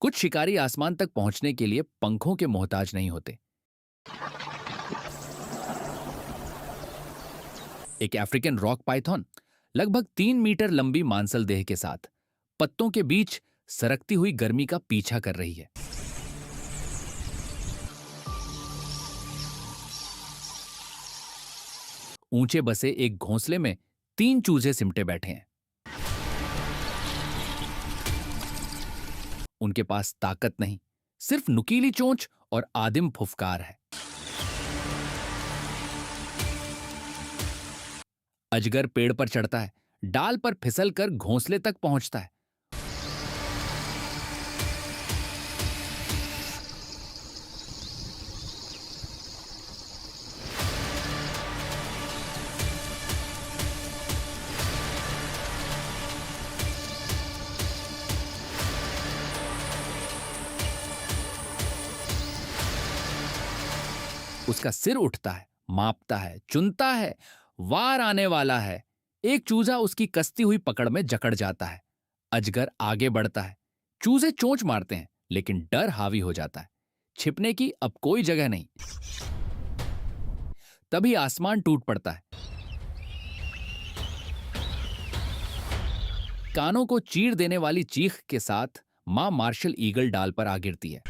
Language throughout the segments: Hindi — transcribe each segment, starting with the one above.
कुछ शिकारी आसमान तक पहुंचने के लिए पंखों के मोहताज नहीं होते। एक अफ्रीकन रॉक पाइथन लगभग 3 मीटर लंबी मांसल देह के साथ पत्तों के बीच सरकती हुई गर्मी का पीछा कर रही है। ऊंचे बसे एक घोंसले में 3 चूजे सिमटे बैठे हैं। उनके पास ताकत नहीं, सिर्फ नुकीली चोंच और आदिम फुफकार है। अजगर पेड़ पर चढ़ता है, डाल पर फिसल कर घोंसले तक पहुंचता है। उसका सिर उठता है, मापता है, चुनता है, वार आने वाला है। एक चूजा उसकी कसती हुई पकड़ में जकड़ जाता है। अजगर आगे बढ़ता है। चूजे चोंच मारते हैं, लेकिन डर हावी हो जाता है। छिपने की अब कोई जगह नहीं। तभी आसमान टूट पड़ता है। कानों को चीर देने वाली चीख के साथ मां मार्शल ईगल डाल पर आ गिरती है।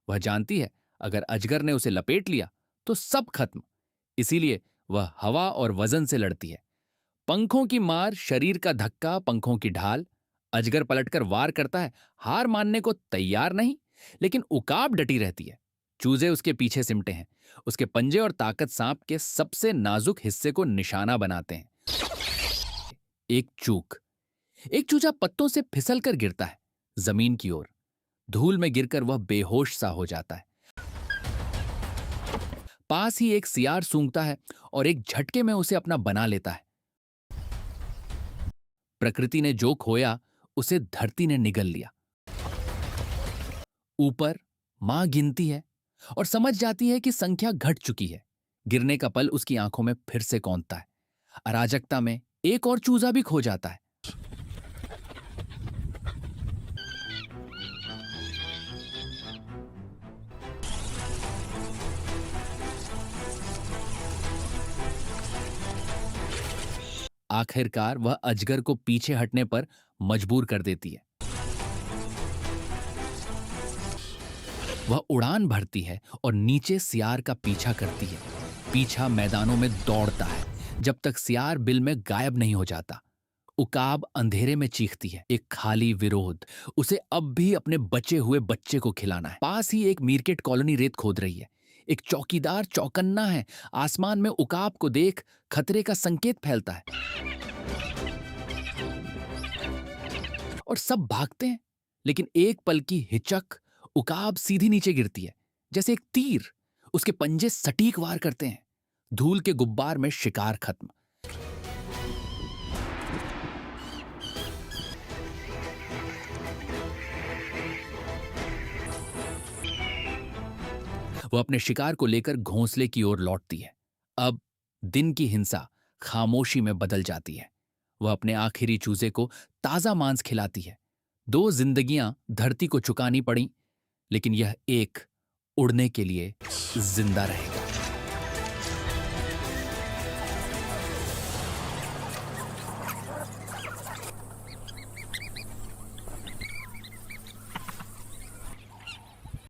वह जानती है अगर अजगर ने उसे लपेट लिया तो सब खत्म। इसीलिए वह हवा और वजन से लड़ती है। पंखों की मार, शरीर का धक्का, पंखों की ढाल। अजगर पलटकर वार करता है, हार मानने को तैयार नहीं, लेकिन उकाब डटी रहती है। चूजे उसके पीछे सिमटे हैं। उसके पंजे और ताकत सांप के सबसे नाजुक हिस्से को निशाना बनाते हैं। एक चूक। एक चूजा पत्तों से फिसल कर गिरता है जमीन की ओर। धूल में गिरकर वह बेहोश सा हो जाता है। पास ही एक सियार सूंघता है और एक झटके में उसे अपना बना लेता है। प्रकृति ने जो खोया उसे धरती ने निगल लिया। ऊपर मां गिनती है और समझ जाती है कि संख्या घट चुकी है। गिरने का पल उसकी आंखों में फिर से कौंधता है। अराजकता में एक और चूजा भी खो जाता है। आखिरकार वह अजगर को पीछे हटने पर मजबूर कर देती है। वह उड़ान भरती है और नीचे सियार का पीछा करती है। पीछा मैदानों में दौड़ता है जब तक सियार बिल में गायब नहीं हो जाता। उकाब अंधेरे में चीखती है, एक खाली विरोध। उसे अब भी अपने बचे हुए बच्चे को खिलाना है। पास ही एक मीरकेट कॉलोनी रेत खोद रही है। एक चौकीदार चौकन्ना है। आसमान में उकाब को देख खतरे का संकेत फैलता है और सब भागते हैं। लेकिन एक पल की हिचक, उकाब सीधी नीचे गिरती है जैसे एक तीर। उसके पंजे सटीक वार करते हैं। धूल के गुब्बार में शिकार खत्म। वह अपने शिकार को लेकर घोंसले की ओर लौटती है। अब दिन की हिंसा खामोशी में बदल जाती है। वह अपने आखिरी चूजे को ताजा मांस खिलाती है। 2 जिंदगियां धरती को चुकानी पड़ी, लेकिन यह एक उड़ने के लिए जिंदा रहेगा।